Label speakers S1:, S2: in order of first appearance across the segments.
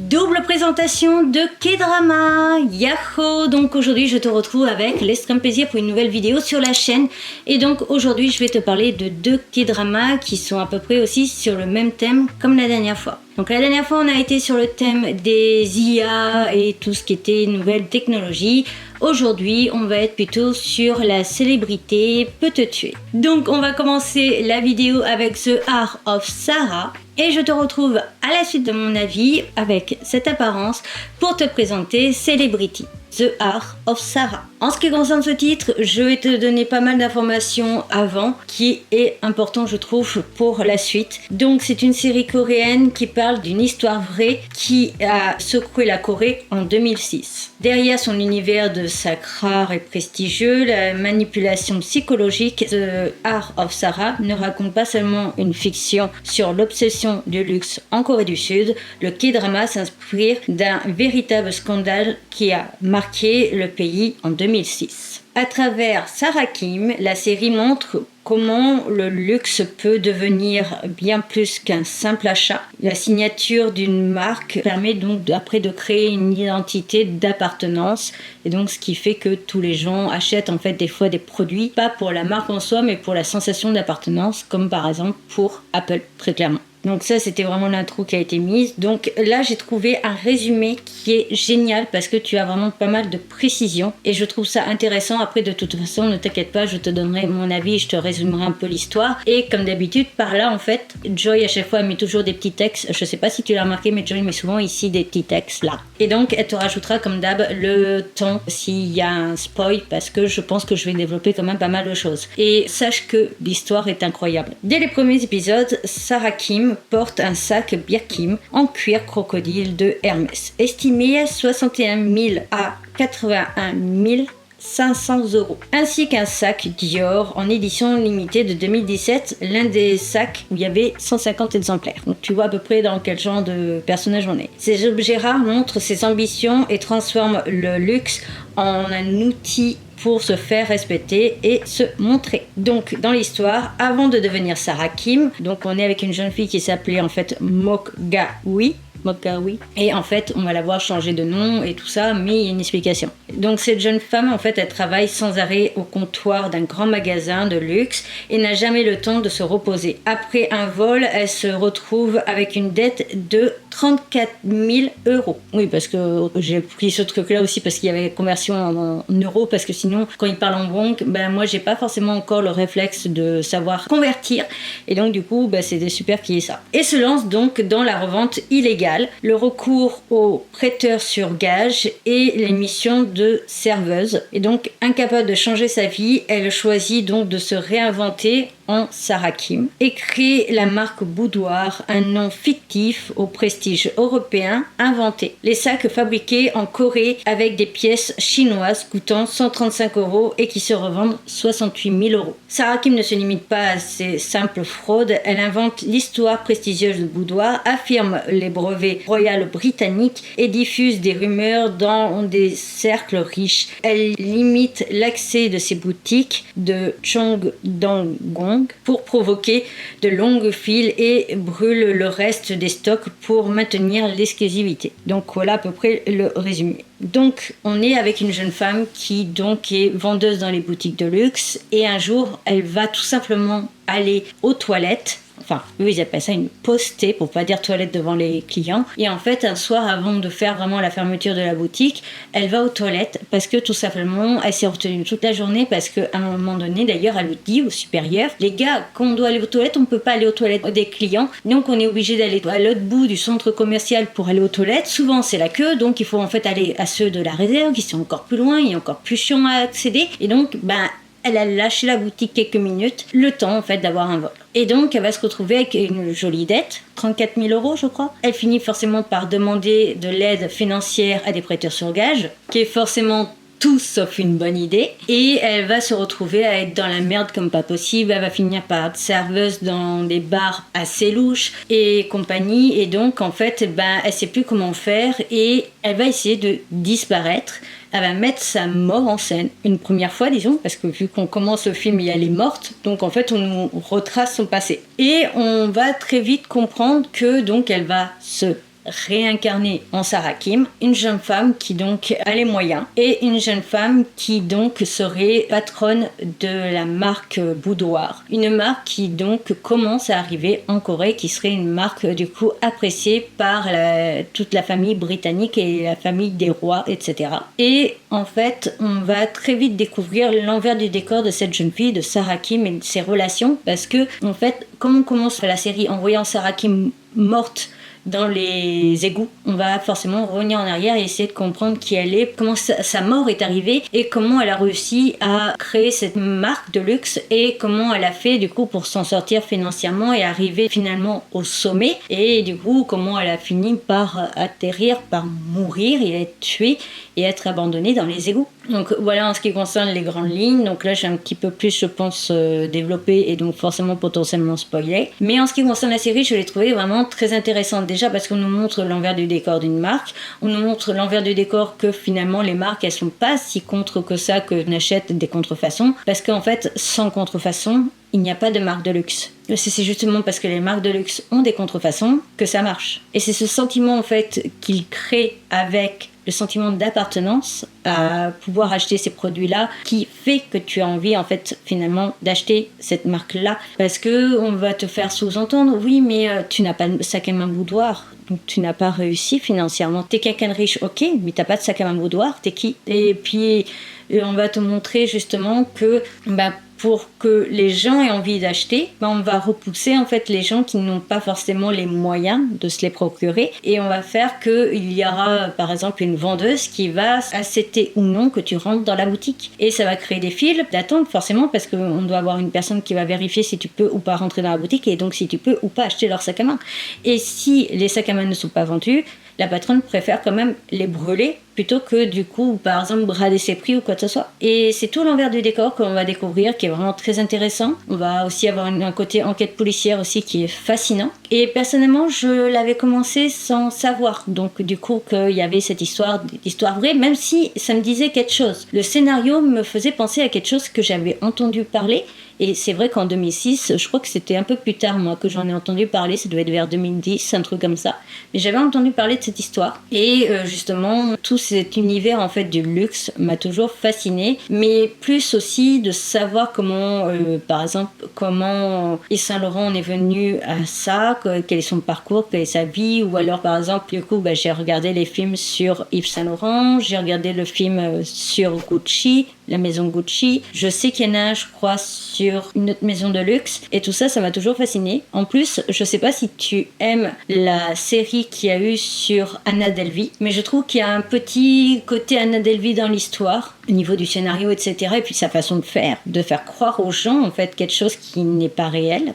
S1: Double présentation de K-Drama, Yahoo! Donc aujourd'hui je te retrouve avec l'extrême plaisir pour une nouvelle vidéo sur la chaîne. Et donc aujourd'hui je vais te parler de deux K-Dramas qui sont à peu près aussi sur le même thème comme la dernière fois. Donc la dernière fois on a été sur le thème des IA et tout ce qui était nouvelles technologies. Aujourd'hui on va être plutôt sur la célébrité peut te tuer. Donc on va commencer la vidéo avec The Heart of Sarah. Et je te retrouve à la suite de mon avis avec cette apparence pour te présenter Celebrity, The Heart of Sarah. En ce qui concerne ce titre, je vais te donner pas mal d'informations avant qui est important je trouve pour la suite. Donc c'est une série coréenne qui parle d'une histoire vraie qui a secoué la Corée en 2006. Derrière son univers de sacre rare et prestigieux, la manipulation psychologique The Heart of Sarah ne raconte pas seulement une fiction sur l'obsession du luxe en Corée du Sud. Le K-drama s'inspire d'un véritable scandale qui a marqué le pays en 2006. À travers Sarah Kim, la série montre comment le luxe peut devenir bien plus qu'un simple achat. La signature d'une marque permet donc après de créer une identité d'appartenance et donc ce qui fait que tous les gens achètent en fait des fois des produits pas pour la marque en soi mais pour la sensation d'appartenance comme par exemple pour Apple très clairement. Donc ça c'était vraiment l'intro qui a été mise. Donc là j'ai trouvé un résumé qui est génial parce que tu as vraiment pas mal de précisions et je trouve ça intéressant. Après de toute façon ne t'inquiète pas, je te donnerai mon avis et je te résumerai un peu l'histoire. Et comme d'habitude par là en fait Joy à chaque fois met toujours des petits textes. Je sais pas si tu l'as remarqué mais Joy met souvent ici des petits textes là. Et donc elle te rajoutera comme d'hab le temps s'il y a un spoil parce que je pense que je vais développer quand même pas mal de choses. Et sache que l'histoire est incroyable. Dès les premiers épisodes, Sarah Kim porte un sac Birkin en cuir crocodile de Hermès, estimé à 61 000 à 81 500 €, ainsi qu'un sac Dior en édition limitée de 2017, l'un des sacs où il y avait 150 exemplaires. Donc tu vois à peu près dans quel genre de personnage on est. Ces objets rares montrent ses ambitions et transforment le luxe en un outil pour se faire respecter et se montrer. Donc dans l'histoire, avant de devenir Sarah Kim, donc on est avec une jeune fille qui s'appelait en fait Mokgawi. Et en fait, on va la voir changer de nom et tout ça, mais il y a une explication. Donc cette jeune femme, en fait, elle travaille sans arrêt au comptoir d'un grand magasin de luxe et n'a jamais le temps de se reposer. Après un vol, elle se retrouve avec une dette de 34 000 €. Oui, parce que j'ai pris ce truc-là aussi parce qu'il y avait conversion en euros, parce que sinon, quand ils parlent en banque, ben moi, j'ai pas forcément encore le réflexe de savoir convertir. Et donc, du coup, ben, c'était super qu'il y ait ça. Et se lance donc dans la revente illégale, le recours aux prêteurs sur gage et les missions de serveuse. Et donc, incapable de changer sa vie, elle choisit donc de se réinventer en Sarah Kim et crée la marque Boudoir, un nom fictif au prestige européen inventé. Les sacs fabriqués en Corée avec des pièces chinoises coûtant 135 € et qui se revendent 68 000 €. Sarah Kim ne se limite pas à ces simples fraudes, elle invente l'histoire prestigieuse de Boudoir, affirme les brevets royaux britanniques et diffuse des rumeurs dans des cercles riches. Elle limite l'accès de ses boutiques de Cheongdam-gong pour provoquer de longues files et brûle le reste des stocks pour maintenir l'exclusivité. Donc voilà à peu près le résumé. Donc on est avec une jeune femme qui donc est vendeuse dans les boutiques de luxe et un jour elle va tout simplement aller aux toilettes. Enfin, eux ils appellent ça une postée pour pas dire toilette devant les clients. Et en fait, un soir avant de faire vraiment la fermeture de la boutique, elle va aux toilettes parce que tout simplement, elle s'est retenue toute la journée parce qu'à un moment donné, d'ailleurs, elle lui dit au supérieur, les gars, quand on doit aller aux toilettes, on peut pas aller aux toilettes des clients. Donc, on est obligé d'aller à l'autre bout du centre commercial pour aller aux toilettes. Souvent, c'est la queue, donc il faut en fait aller à ceux de la réserve qui sont encore plus loin et encore plus chiants à accéder. Et donc, elle a lâché la boutique quelques minutes, le temps en fait d'avoir un vol. Et donc elle va se retrouver avec une jolie dette, 34 000 € je crois. Elle finit forcément par demander de l'aide financière à des prêteurs sur gage, qui est forcément tout sauf une bonne idée. Et elle va se retrouver à être dans la merde comme pas possible. Elle va finir par être serveuse dans des bars assez louches et compagnie. Et donc en fait, elle sait plus comment faire et elle va essayer de disparaître. Elle va mettre sa mort en scène, une première fois disons, parce que vu qu'on commence le film et elle est morte, donc en fait on nous retrace son passé. Et on va très vite comprendre que donc elle va se réincarner en Sarah Kim une jeune femme qui donc a les moyens et une jeune femme qui donc serait patronne de la marque Boudoir. Une marque qui donc commence à arriver en Corée, qui serait une marque du coup appréciée par toute la famille britannique et la famille des rois, etc. Et en fait, on va très vite découvrir l'envers du décor de cette jeune fille, de Sarah Kim et de ses relations, parce que en fait, comme on commence la série en voyant Sarah Kim morte dans les égouts, on va forcément revenir en arrière et essayer de comprendre qui elle est, comment sa mort est arrivée et comment elle a réussi à créer cette marque de luxe et comment elle a fait du coup pour s'en sortir financièrement et arriver finalement au sommet, et du coup comment elle a fini par atterrir, par mourir et être tuée et être abandonnée dans les égouts. Donc voilà en ce qui concerne les grandes lignes. Donc là j'ai un petit peu plus je pense développé et donc forcément potentiellement spoilé. Mais en ce qui concerne la série, je l'ai trouvée vraiment très intéressante, déjà parce qu'on nous montre l'envers du décor d'une marque, on nous montre l'envers du décor que finalement les marques elles sont pas si contre que ça que n'achètent des contrefaçons, parce qu'en fait sans contrefaçon il n'y a pas de marque de luxe. C'est justement parce que les marques de luxe ont des contrefaçons que ça marche. Et c'est ce sentiment en fait qu'ils créent avec le sentiment d'appartenance à pouvoir acheter ces produits-là qui fait que tu as envie en fait finalement d'acheter cette marque-là. Parce que on va te faire sous-entendre, oui mais tu n'as pas de sac à main Boudoir, donc tu n'as pas réussi financièrement. T'es quelqu'un de riche, ok, mais t'as pas de sac à main Boudoir, t'es qui? Et puis on va te montrer justement que pour que les gens aient envie d'acheter, on va repousser en fait les gens qui n'ont pas forcément les moyens de se les procurer, et on va faire qu'il y aura par exemple une vendeuse qui va accepter ou non que tu rentres dans la boutique, et ça va créer des files d'attente forcément parce qu'on doit avoir une personne qui va vérifier si tu peux ou pas rentrer dans la boutique et donc si tu peux ou pas acheter leur sac à main. Et si les sacs à main ne sont pas vendus, la patronne préfère quand même les brûler plutôt que du coup par exemple brader ses prix ou quoi que ce soit. Et c'est tout l'envers du décor qu'on va découvrir qui est vraiment très intéressant. On va aussi avoir un côté enquête policière aussi qui est fascinant. Et personnellement je l'avais commencé sans savoir donc du coup qu'il y avait cette histoire vraie, même si ça me disait quelque chose. Le scénario me faisait penser à quelque chose que j'avais entendu parler. Et c'est vrai qu'en 2006, je crois que c'était un peu plus tard, moi, que j'en ai entendu parler, ça devait être vers 2010, un truc comme ça. Mais j'avais entendu parler de cette histoire. Et justement, tout cet univers, en fait, du luxe m'a toujours fascinée. Mais plus aussi de savoir comment, par exemple, comment Yves Saint Laurent en est venu à ça, quel est son parcours, quelle est sa vie. Ou alors, par exemple, du coup, j'ai regardé les films sur Yves Saint Laurent, j'ai regardé le film sur Gucci, la maison Gucci. Je sais qu'il y en a, je crois, sur une autre maison de luxe. Et tout ça, ça m'a toujours fasciné. En plus, je sais pas si tu aimes la série qu'il y a eu sur Anna Delvey, mais je trouve qu'il y a un petit côté Anna Delvey dans l'histoire, au niveau du scénario, etc. Et puis sa façon de faire croire aux gens, en fait, quelque chose qui n'est pas réel.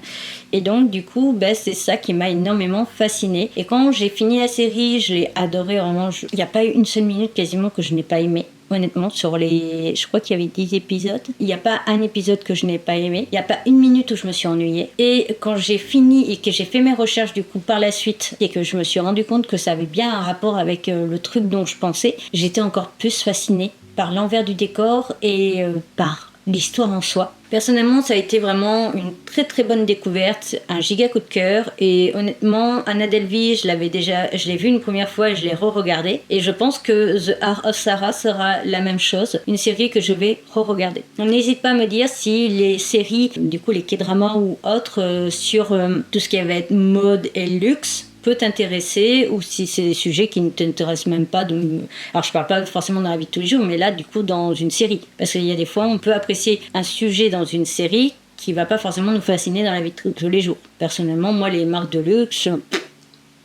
S1: Et donc, du coup, c'est ça qui m'a énormément fascinée. Et quand j'ai fini la série, je l'ai adorée vraiment. Il n'y a pas eu une seule minute quasiment que je n'ai pas aimée. Honnêtement, je crois qu'il y avait 10 épisodes. Il n'y a pas un épisode que je n'ai pas aimé. Il n'y a pas une minute où je me suis ennuyée. Et quand j'ai fini et que j'ai fait mes recherches du coup par la suite et que je me suis rendu compte que ça avait bien un rapport avec le truc dont je pensais, j'étais encore plus fascinée par l'envers du décor et par l'histoire en soi. Personnellement, ça a été vraiment une très très bonne découverte, un giga coup de cœur. Et honnêtement, Anna Delvey, je l'ai vu une première fois et je l'ai re-regardé. Et je pense que The Art of Sarah sera la même chose, une série que je vais re-regarder. Donc n'hésite pas à me dire si les séries, du coup les K-dramas ou autres, sur tout ce qui va être mode et luxe, peut t'intéresser, ou si c'est des sujets qui ne t'intéressent même pas. Alors je parle pas forcément dans la vie de tous les jours, mais là du coup dans une série, parce qu'il y a des fois on peut apprécier un sujet dans une série qui va pas forcément nous fasciner dans la vie de tous les jours. Personnellement, moi les marques de luxe,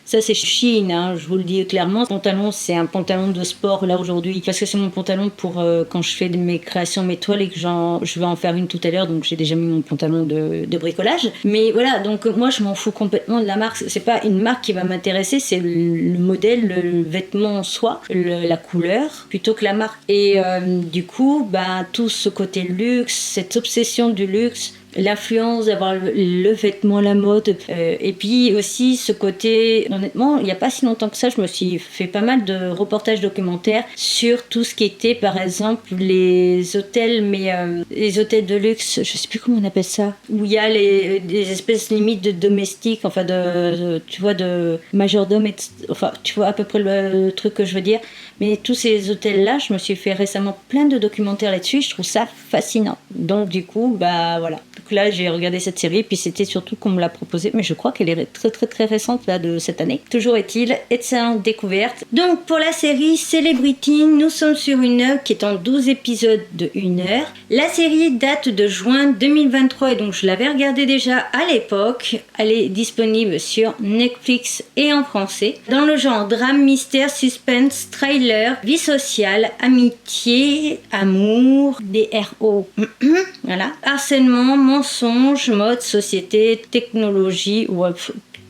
S1: ça c'est Chine, hein, je vous le dis clairement. Ce pantalon, c'est un pantalon de sport là aujourd'hui, parce que c'est mon pantalon pour quand je fais mes créations, mes toiles, et que je vais en faire une tout à l'heure, donc j'ai déjà mis mon pantalon de bricolage. Mais voilà, donc moi je m'en fous complètement de la marque. C'est pas une marque qui va m'intéresser, c'est le modèle, le vêtement en soi, la couleur, plutôt que la marque. Et du coup, tout ce côté luxe, cette obsession du luxe, l'influence d'avoir le vêtement, la mode, et puis aussi ce côté, honnêtement, il n'y a pas si longtemps que ça, je me suis fait pas mal de reportages documentaires sur tout ce qui était, par exemple, les hôtels, mais les hôtels de luxe, je sais plus comment on appelle ça, où il y a des espèces limites de domestiques, enfin tu vois, de majordome, enfin tu vois à peu près le truc que je veux dire. Mais tous ces hôtels-là, je me suis fait récemment plein de documentaires là-dessus, je trouve ça fascinant. Donc du coup, bah voilà. Donc là, j'ai regardé cette série, puis c'était surtout qu'on me l'a proposée, mais je crois qu'elle est très très très récente là de cette année. Toujours est-il, excellente découverte. Donc pour la série Celebrity, nous sommes sur une œuvre qui est en 12 épisodes de 1 heure. La série date de juin 2023 et donc je l'avais regardée déjà à l'époque. Elle est disponible sur Netflix et en français. Dans le genre drame, mystère, suspense, trailer, vie sociale, amitié, amour, des RO. Voilà. Harcèlement, mensonge, mode, société, technologie,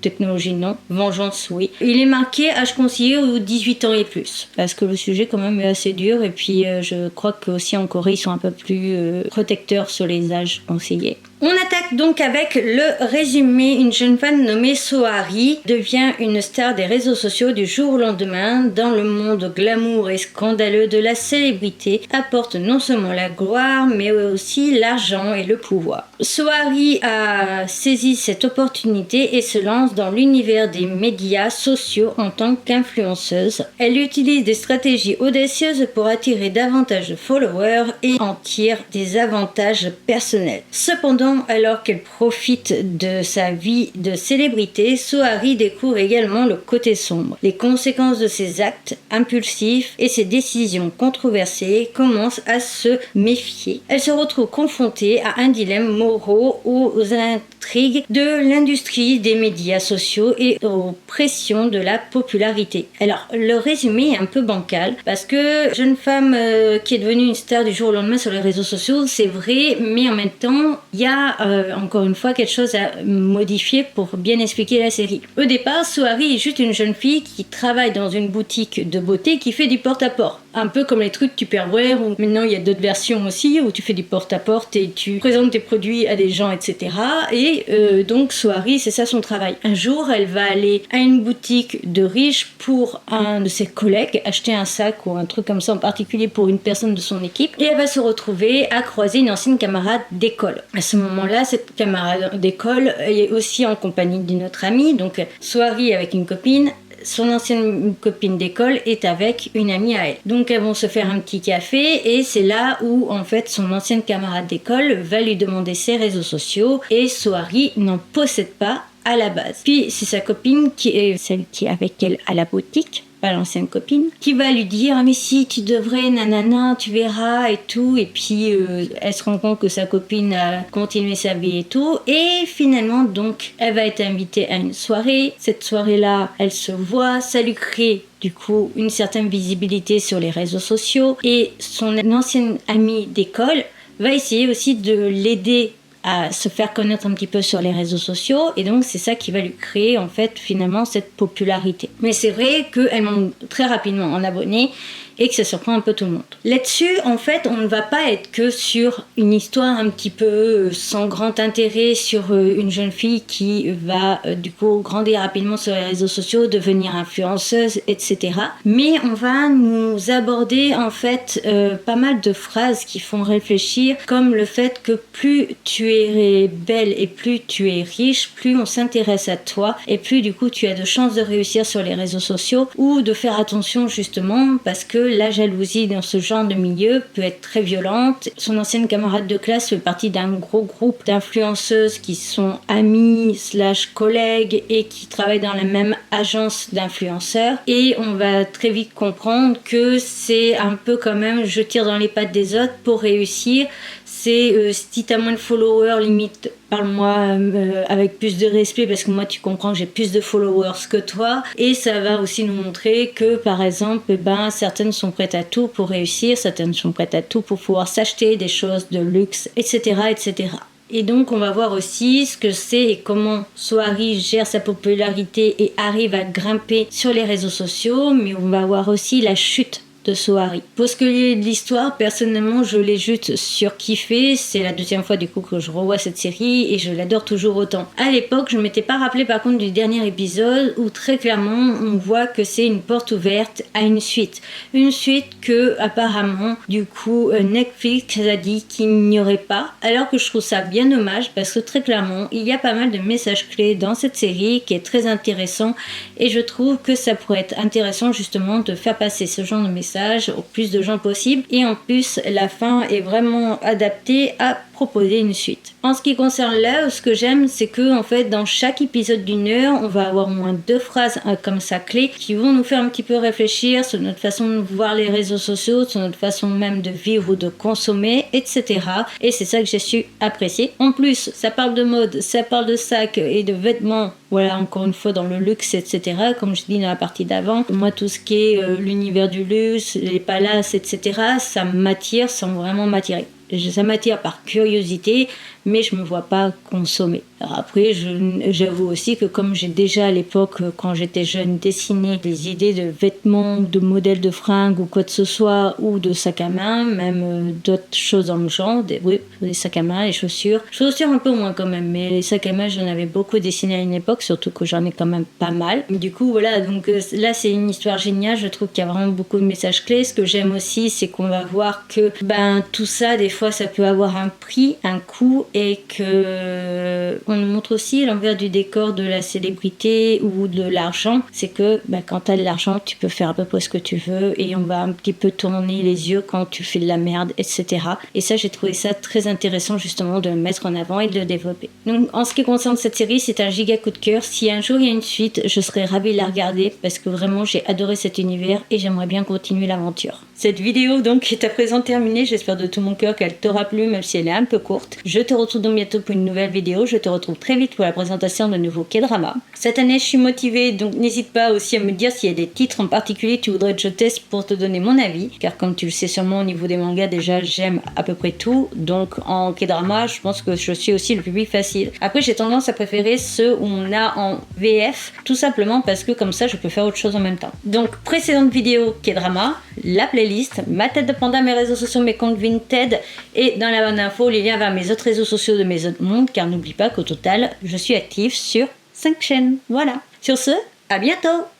S1: technologie non, vengeance oui. Il est marqué âge conseillé aux 18 ans et plus, parce que le sujet quand même est assez dur, et puis je crois qu'aussi en Corée ils sont un peu plus protecteurs sur les âges conseillés. On attaque donc avec le résumé. Une jeune femme nommée Sohari devient une star des réseaux sociaux du jour au lendemain. Dans le monde glamour et scandaleux de la célébrité, apporte non seulement la gloire, mais aussi l'argent et le pouvoir. Sohari a saisi cette opportunité et se lance dans l'univers des médias sociaux en tant qu'influenceuse. Elle utilise des stratégies audacieuses pour attirer davantage de followers et en tire des avantages personnels. Cependant, alors qu'elle profite de sa vie de célébrité, Sohari découvre également le côté sombre. Les conséquences de ses actes impulsifs et ses décisions controversées commencent à se méfier. Elle se retrouve confrontée à un dilemme moraux aux intrigues de l'industrie des médias sociaux et aux pressions de la popularité. Alors, le résumé est un peu bancal parce que jeune femme qui est devenue une star du jour au lendemain sur les réseaux sociaux, c'est vrai, mais en même temps, il y a encore une fois quelque chose à modifier pour bien expliquer la série. Au départ, Sohari est juste une jeune fille qui travaille dans une boutique de beauté qui fait du porte-à-porte. Un peu comme les trucs Tupperware, où maintenant il y a d'autres versions aussi, où tu fais du porte-à-porte et tu présentes tes produits à des gens, etc. Et donc Sohari, c'est ça son travail. Un jour, elle va aller à une boutique de riches pour un de ses collègues, acheter un sac ou un truc comme ça en particulier pour une personne de son équipe, et elle va se retrouver à croiser une ancienne camarade d'école. À ce moment-là, cette camarade d'école est aussi en compagnie d'une autre amie, donc Sohari avec une copine, son ancienne copine d'école est avec une amie à elle. Donc elles vont se faire un petit café et c'est là où en fait son ancienne camarade d'école va lui demander ses réseaux sociaux et Sohari n'en possède pas à la base. Puis c'est sa copine qui est celle qui est avec elle à la boutique, pas l'ancienne copine, qui va lui dire ah mais si tu devrais nanana tu verras et tout, et puis elle se rend compte que sa copine a continué sa vie et tout, et finalement donc elle va être invitée à une soirée. Cette soirée là elle se voit, ça lui crée du coup une certaine visibilité sur les réseaux sociaux, et son ancienne amie d'école va essayer aussi de l'aider à se faire connaître un petit peu sur les réseaux sociaux, et donc c'est ça qui va lui créer en fait finalement cette popularité. Mais c'est vrai qu'elle monte très rapidement en abonnés et que ça surprend un peu tout le monde. Là-dessus, en fait, on ne va pas être que sur une histoire un petit peu sans grand intérêt sur une jeune fille qui va du coup grandir rapidement sur les réseaux sociaux, devenir influenceuse, etc. Mais on va nous aborder en fait pas mal de phrases qui font réfléchir, comme le fait que plus tu es belle et plus tu es riche, plus on s'intéresse à toi et plus du coup tu as de chances de réussir sur les réseaux sociaux, ou de faire attention justement parce que la jalousie dans ce genre de milieu peut être très violente. Son ancienne camarade de classe fait partie d'un gros groupe d'influenceuses qui sont amies / collègues et qui travaillent dans la même agence d'influenceurs, et on va très vite comprendre que c'est un peu quand même je tire dans les pattes des autres pour réussir. C'est si t'as moins de followers, limite parle-moi avec plus de respect, parce que moi tu comprends que j'ai plus de followers que toi. Et ça va aussi nous montrer que par exemple certaines sont prêtes à tout pour réussir, certaines sont prêtes à tout pour pouvoir s'acheter des choses de luxe, etc. etc. Et donc on va voir aussi ce que c'est et comment Sohari gère sa popularité et arrive à grimper sur les réseaux sociaux, mais on va voir aussi la chute de Sohari. Pour ce qui est de l'histoire, personnellement, je l'ai juste surkiffé. C'est la deuxième fois du coup que je revois cette série et je l'adore toujours autant. À l'époque, je m'étais pas rappelé par contre du dernier épisode où très clairement on voit que c'est une porte ouverte à une suite. Une suite que apparemment du coup Netflix a dit qu'il n'y aurait pas, alors que je trouve ça bien dommage parce que très clairement il y a pas mal de messages clés dans cette série qui est très intéressant et je trouve que ça pourrait être intéressant justement de faire passer ce genre de message au plus de gens possible et en plus la fin est vraiment adaptée à proposer une suite. En ce qui concerne là, ce que j'aime, c'est que en fait dans chaque épisode d'une heure, on va avoir au moins 2 phrases comme ça clés qui vont nous faire un petit peu réfléchir sur notre façon de voir les réseaux sociaux, sur notre façon même de vivre ou de consommer, etc. Et c'est ça que j'ai su apprécier. En plus, ça parle de mode, ça parle de sacs et de vêtements. Voilà, encore une fois dans le luxe, etc. Comme je dis dans la partie d'avant, moi tout ce qui est l'univers du luxe, les palaces, etc. ça m'attire sans vraiment m'attirer. Ça m'attire par curiosité, mais je me vois pas consommer. Alors après, j'avoue aussi que comme j'ai déjà à l'époque, quand j'étais jeune, dessiné des idées de vêtements, de modèles de fringues ou quoi que ce soit, ou de sacs à main, même d'autres choses dans le genre, des sacs à main, les chaussures. Chaussures un peu moins quand même, mais les sacs à main, j'en avais beaucoup dessiné à une époque, surtout que j'en ai quand même pas mal. Du coup, voilà, donc là, c'est une histoire géniale. Je trouve qu'il y a vraiment beaucoup de messages clés. Ce que j'aime aussi, c'est qu'on va voir que tout ça, des fois, ça peut avoir un prix, un coût, et que on nous montre aussi l'envers du décor de la célébrité ou de l'argent. C'est que quand tu as de l'argent, tu peux faire à peu près ce que tu veux et on va un petit peu tourner les yeux quand tu fais de la merde, etc. Et ça, j'ai trouvé ça très intéressant justement de le mettre en avant et de le développer. Donc en ce qui concerne cette série, c'est un giga coup de cœur. Si un jour il y a une suite, je serais ravie de la regarder parce que vraiment j'ai adoré cet univers et j'aimerais bien continuer l'aventure. Cette vidéo donc est à présent terminée. J'espère de tout mon cœur qu'elle t'aura plu, même si elle est un peu courte. Je te retrouve donc bientôt pour une nouvelle vidéo. Je te retrouve très vite pour la présentation de nouveaux K-dramas. Cette année, je suis motivée, donc n'hésite pas aussi à me dire s'il y a des titres en particulier que tu voudrais que je teste pour te donner mon avis. Car comme tu le sais sûrement, au niveau des mangas, déjà, j'aime à peu près tout. Donc en K-drama, je pense que je suis aussi le public facile. Après, j'ai tendance à préférer ceux où on a en VF, tout simplement parce que comme ça, je peux faire autre chose en même temps. Donc, précédente vidéo K-drama, la playlist, ma tête de panda, mes réseaux sociaux, mes comptes Vinted et dans la bonne info, les liens vers mes autres réseaux sociaux de mes autres mondes, car n'oublie pas qu'au total, je suis active sur 5 chaînes. Voilà. Sur ce, à bientôt!